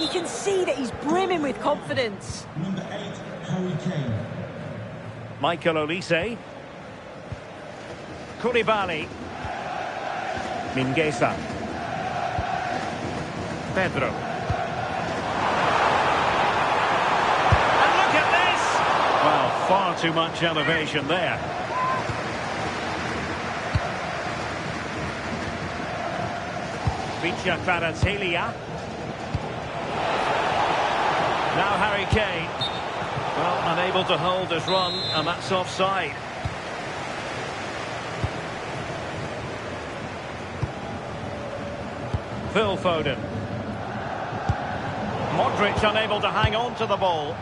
you can see that he's brimming with confidence. Number 8, Harry Kane. Michael Olise. Koulibaly. Mingueza. Pedro. And look at this! Well, far too much elevation there. Vicha Kvaratskhelia. Now Harry Kane. Well, unable to hold his run, and that's offside. Phil Foden. Modric unable to hang on to the ball.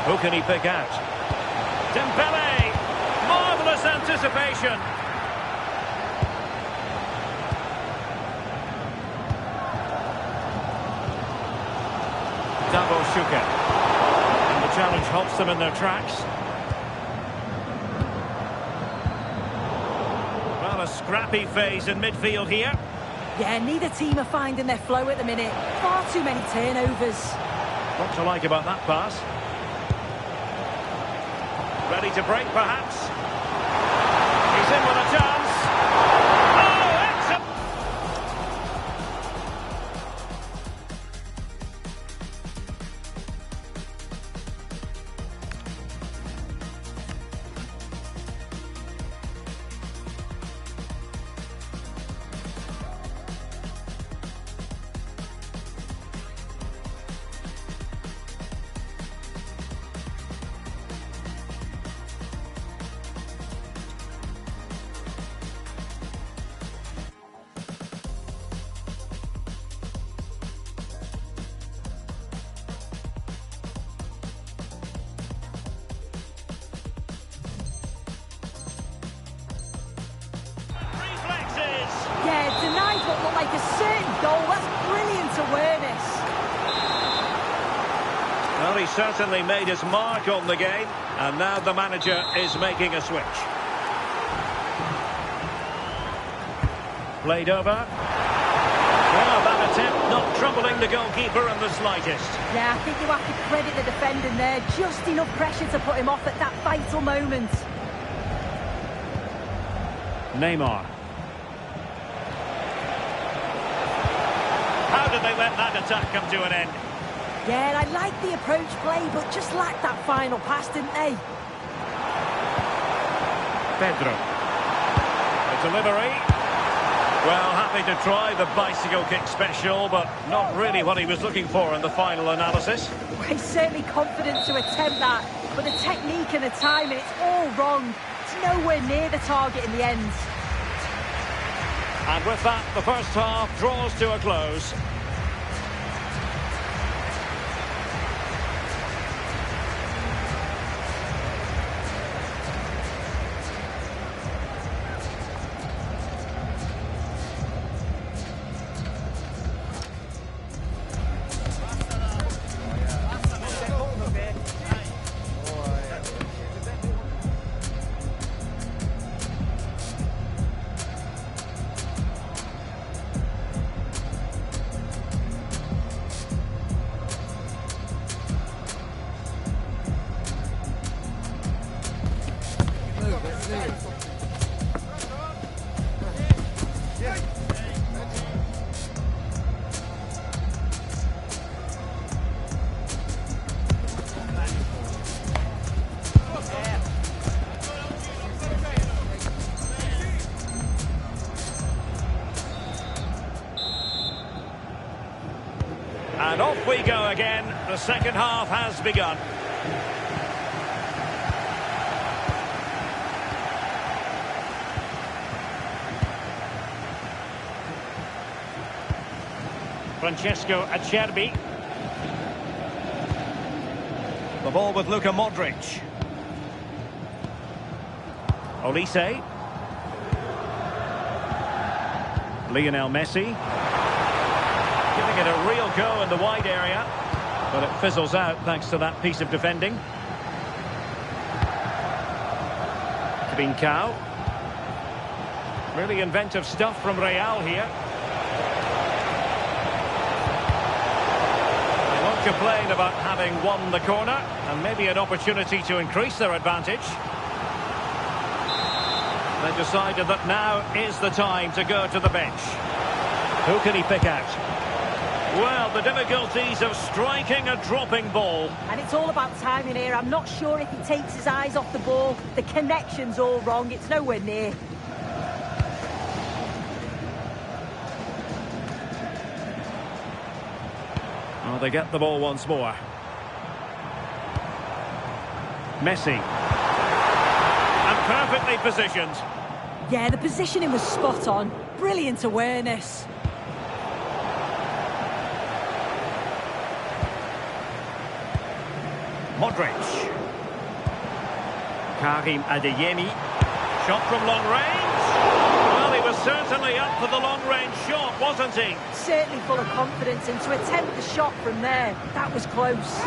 Who can he pick out? Dembele! Marvellous anticipation. Davo Shuka. And the challenge halts them in their tracks. Well, a scrappy phase in midfield here. Yeah, neither team are finding their flow at the minute. Far too many turnovers. What to like about that pass? Ready to break, perhaps? He's in with a chance. Oh, excellent! Yeah, denied what looked like a certain goal. That's brilliant awareness. Well, he certainly made his mark on the game, and now the manager is making a switch. Played over. Well, that attempt not troubling the goalkeeper in the slightest. Yeah, I think you have to credit the defending there. Just enough pressure to put him off at that vital moment. Neymar. How did they let that attack come to an end? Yeah, I like the approach play, but just lacked that final pass, didn't they? Pedro. The delivery. Well, happy to try the bicycle kick special, but not really what he was looking for in the final analysis. Well, he's certainly confident to attempt that, but the technique and the timing, it's all wrong. It's nowhere near the target in the end. And with that, the first half draws to a close. And off we go again. The second half has begun. Francesco Acerbi. The ball with Luka Modric. Olise. Lionel Messi. Giving it a real go in the wide area, but it fizzles out thanks to that piece of defending. Trincao. Really inventive stuff from Real here. They won't complain about having won the corner, and maybe an opportunity to increase their advantage. They decided that now is the time to go to the bench. Who can he pick out? Well, the difficulties of striking a dropping ball. And it's all about timing here. I'm not sure if he takes his eyes off the ball. The connection's all wrong. It's nowhere near. Well, they get the ball once more. Messi. And perfectly positioned. Yeah, the positioning was spot on. Brilliant awareness. Modric. Karim Adeyemi. Shot from long range. Well, he was certainly up for the long-range shot, wasn't he? Certainly full of confidence, and to attempt the shot from there, that was close.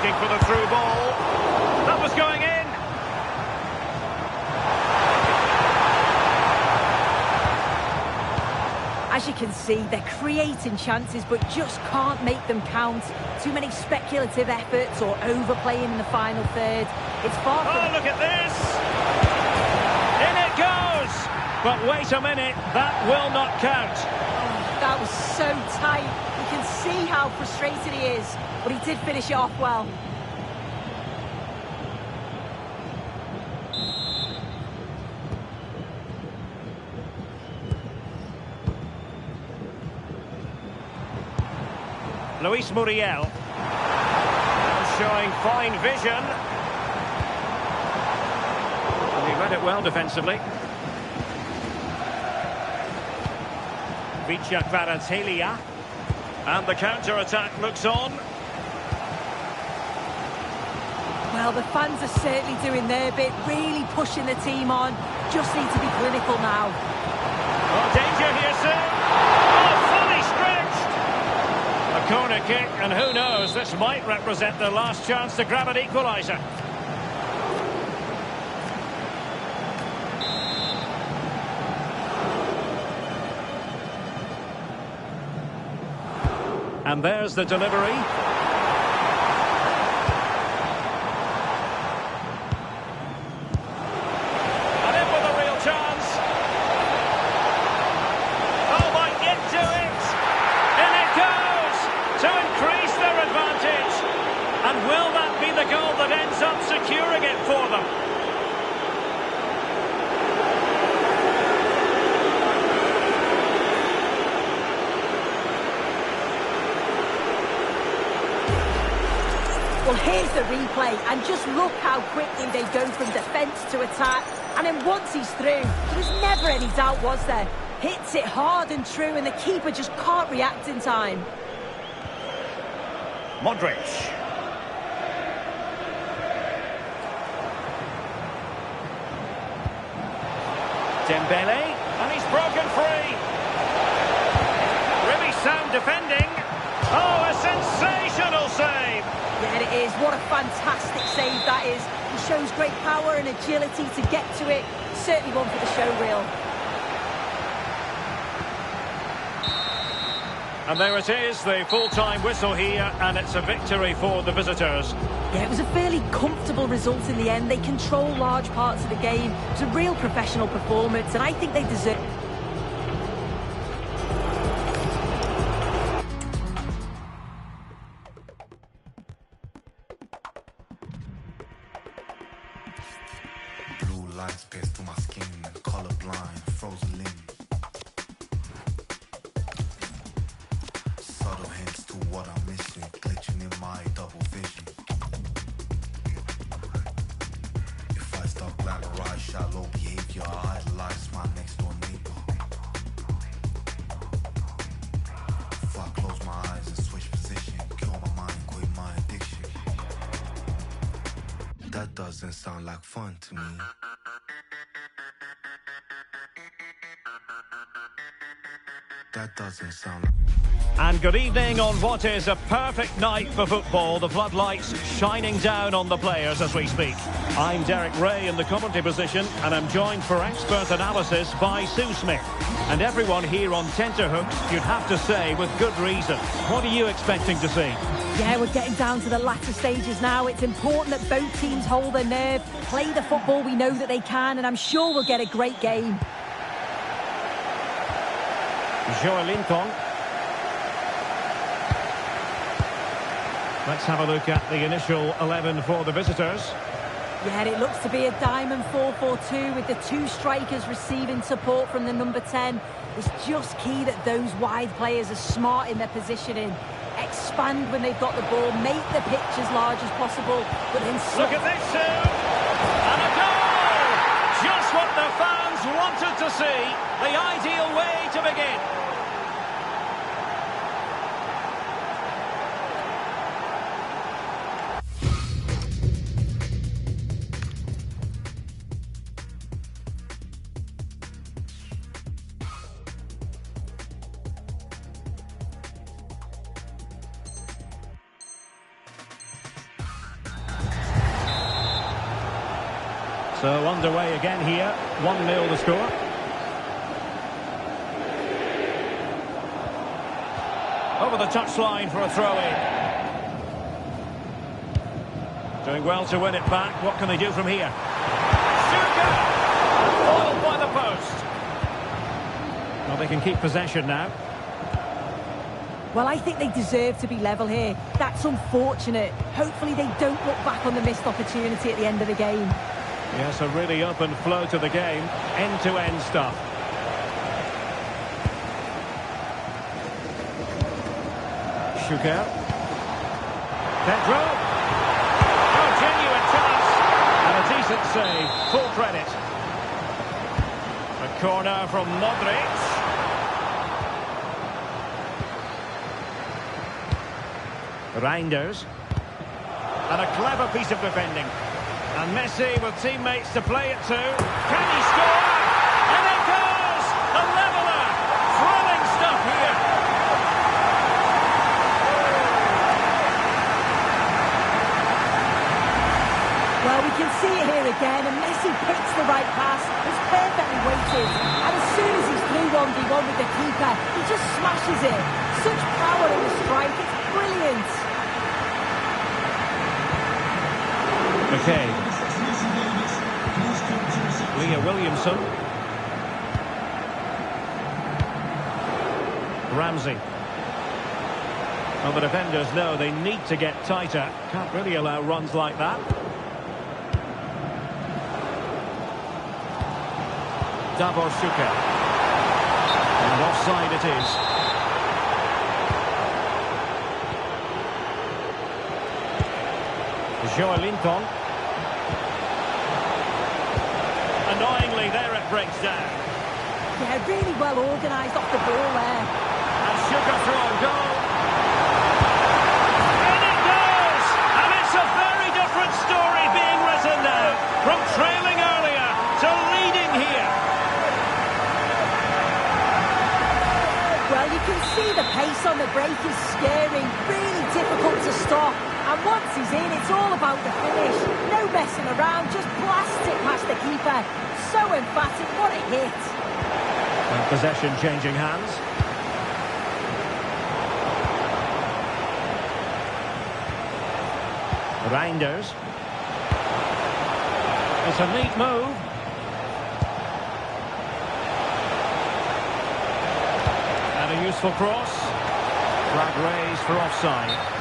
For the through ball. That was going in. As you can see, they're creating chances but just can't make them count. Too many speculative efforts or overplaying in the final third. It's far from... Oh, look at this! In it goes! But wait a minute, that will not count. Oh, that was so tight. You can see how frustrated he is, but he did finish it off well. Luis Muriel. Showing fine vision. And he read it well defensively. Vicha Kvaratskhelia. And the counter-attack looks on. Well, the fans are certainly doing their bit, really pushing the team on. Just need to be clinical now. Oh, danger here soon. Oh, fully stretched. A corner kick, and who knows, this might represent their last chance to grab an equaliser. And there's the delivery. And in with a real chance. Oh, might get to it. In it goes to increase their advantage. And will that be the goal that ends up securing it for them? Well, here's the replay, and just look how quickly they go from defence to attack. And then once he's through, there was never any doubt, was there? Hits it hard and true, and the keeper just can't react in time. Modric. Dembele, and he's broken free. Really sound defending. Oh, a sensational save. Yeah, it is. What a fantastic save that is. He shows great power and agility to get to it. Certainly one for the show reel. And there it is, the full-time whistle here, and it's a victory for the visitors. Yeah, it was a fairly comfortable result in the end. They control large parts of the game. It was a real professional performance, and I think they deserve... Blue lights pierce through my skin, colorblind, frozen limb. Subtle hints to what I'm missing, glitching in my double vision. If I start glamorize shallow behavior, I idolize my next door neighbor. If I close my eyes and switch position, kill my mind, quit my addiction. That does doesn't sound like fun to me. That doesn't sound like... And good evening on what is a perfect night for football. The floodlights shining down on the players as we speak. I'm Derek Ray in the commentary position, and I'm joined for expert analysis by Sue Smith. And everyone here on tenterhooks, you'd have to say, with good reason. What are you expecting to see? Yeah, we're getting down to the latter stages now. It's important that both teams hold their nerve, play the football we know that they can, and I'm sure we'll get a great game. Linton. Let's have a look at the initial 11 for the visitors. Yeah, it looks to be a diamond 4-4-2 with the two strikers receiving support from the number 10. It's just key that those wide players are smart in their positioning. Expand when they've got the ball, make the pitch as large as possible, but then... Look at this, Sue! And a goal! Just what the fans wanted to see. The ideal way to begin. So underway again here, 1-0 the score. Over the touchline for a throw-in. Doing well to win it back. What can they do from here? Sugar! Foiled by the post. Well, they can keep possession now. Well, I think they deserve to be level here. That's unfortunate. Hopefully they don't look back on the missed opportunity at the end of the game. Yes, a really open flow to the game. End-to-end stuff. Sugar. Pedro. Oh, genuine chance. And a decent save. Full credit. A corner from Modric. Reinders. And a clever piece of defending. And Messi with teammates to play it to. Can he score? And it goes! A leveller! Thrilling stuff here. Well, we can see it here again, and Messi picks the right pass. It's perfectly weighted. And as soon as he's through 1v1 with the keeper, he just smashes it. Such power in the strike. It's brilliant. Okay. Leah Williamson. Ramsey. Well, the defenders know they need to get tighter. Can't really allow runs like that. Davor Suker. And offside it is. Linton. Annoyingly, there it breaks down. Yeah, really well organised off the ball there. And Sugar throw goal. And it goes! And it's a very different story being written now. From trailing earlier to leading here. Well, you can see the pace on the break is scary. Really difficult to stop. And once he's in, it's all about the finish. No messing around, just blast it past the keeper. So emphatic, what a hit. And possession changing hands. Reinders. It's a neat move. And a useful cross. Flag raised for offside.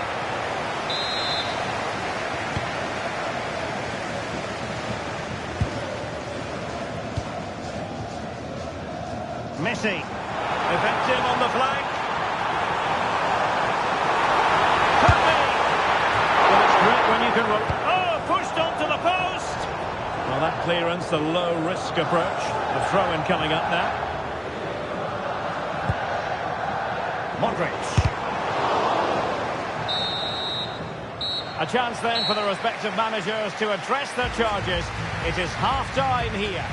Messi, effective on the flank. Could be. Well, it's great when you can run. Oh, pushed onto the post. Well, that clearance, the low-risk approach. The throw-in coming up now. Modric. A chance then for the respective managers to address their charges. It is half-time here.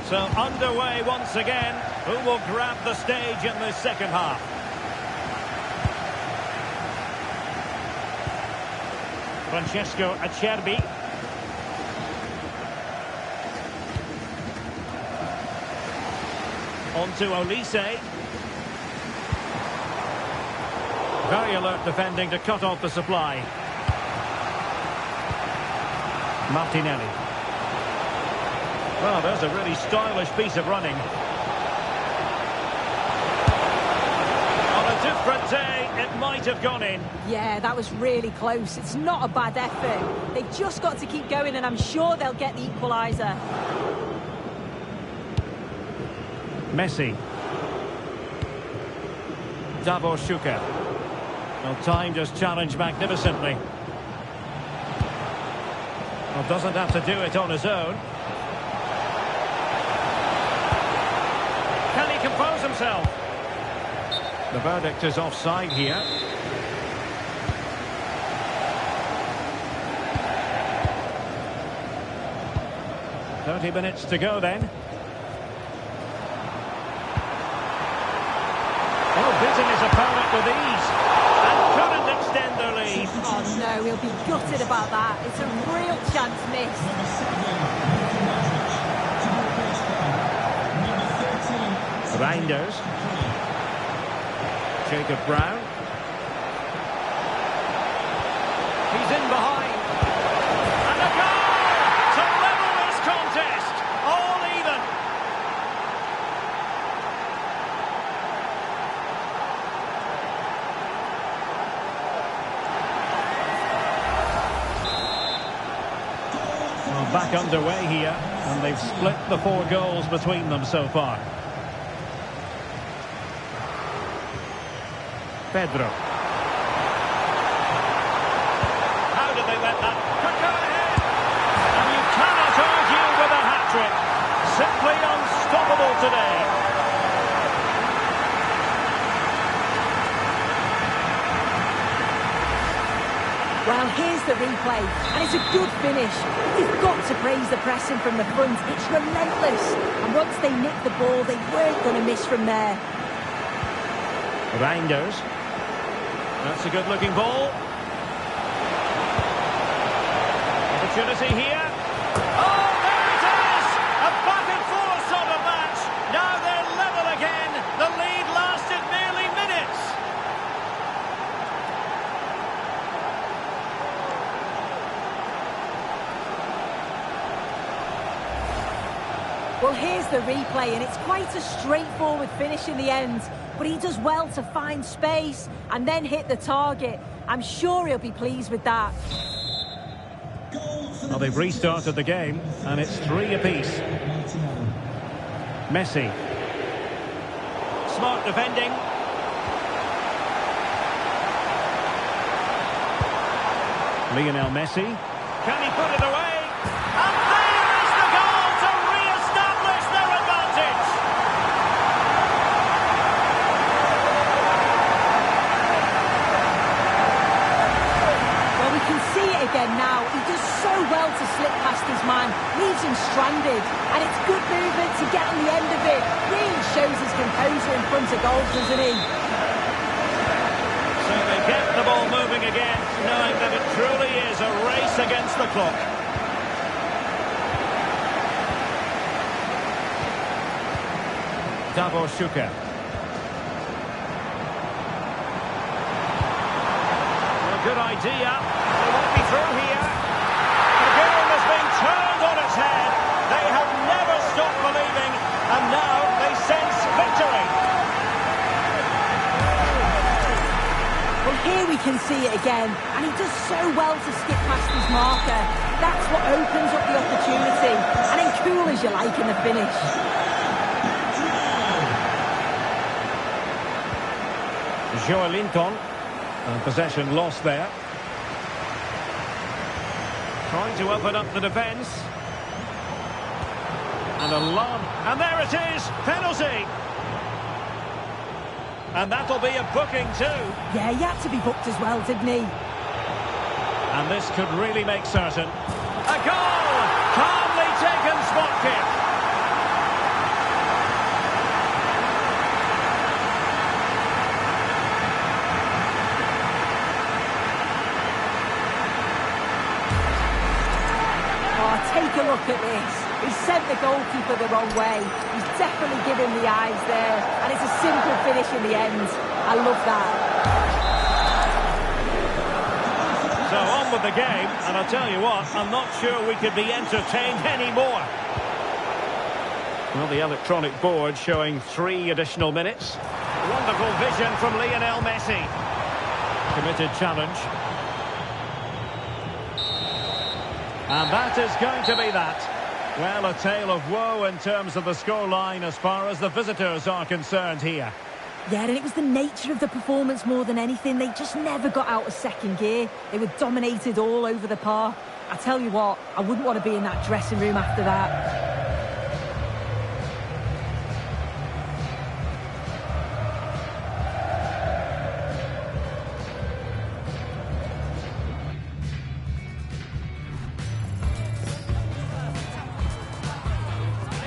So underway once again. Who will grab the stage in the second half? Francesco Acerbi. On to Olise. Very alert defending to cut off the supply. Martinelli. Well, there's a really stylish piece of running. On a different day, it might have gone in. Yeah, that was really close. It's not a bad effort. They've just got to keep going, and I'm sure they'll get the equaliser. Messi. Davor Schuker. Well, time just challenged magnificently. Well, doesn't have to do it on his own. Can he compose himself? The verdict is offside here. "30 minutes to go then." Oh, beating his opponent with ease. And couldn't extend their lead. Oh no, he'll be gutted about that. It's a real chance missed. Reinders. Jacob Brown. He's in behind. And a goal to level this contest. All even. Well, back underway here, and they've split the 4 goals between them so far. Pedro. How did they let that could go ahead? And you cannot argue with a hat-trick. Simply unstoppable today. Well, here's the replay, and it's a good finish. You've got to praise the pressing from the front. It's relentless. And once they nicked the ball, they weren't going to miss from there. Reinders. That's a good-looking ball. Opportunity here. Oh, there it is! A back-and-forth sort of match. Now they're level again. The lead lasted merely minutes. Well, here's the replay, and it's quite a straightforward finish in the end. But he does well to find space and then hit the target. I'm sure he'll be pleased with that. Well, they've restarted the game, and it's 3 apiece. Messi. Smart defending. Lionel Messi. Can he put it away? And there is the goal to re-establish their advantage. Well, we can see it again now. He does so well to slip past his man, leaves him stranded, and it's good movement to get on the end of it. Really shows his composure in front of goal, doesn't he? So they get the ball moving again, knowing that it truly is a race against the clock. Davor Schuker. Well, good idea. They won't be through here. The game has been turned on its head. They have never stopped believing, and now they sense victory. Well, here we can see it again, and he does so well to skip past his marker. That's what opens up the opportunity, and then cool as you like in the finish. Joelinton, and possession lost there. Trying to open up the defence. And a lob, and there it is, penalty! And that'll be a booking too. Yeah, he had to be booked as well, didn't he? And this could really make certain. A goal! Calmly taken spot kick. Oh, take a look at this. He sent the goalkeeper the wrong way. He's definitely given the eyes there. And it's a simple finish in the end. I love that. So on with the game, and I'll tell you what, I'm not sure we could be entertained anymore. Well, the electronic board showing 3 additional minutes. Wonderful vision from Lionel Messi. Committed challenge. And that is going to be that. Well, a tale of woe in terms of the scoreline as far as the visitors are concerned here. Yeah, and it was the nature of the performance more than anything. They just never got out of second gear. They were dominated all over the park. I tell you what, I wouldn't want to be in that dressing room after that.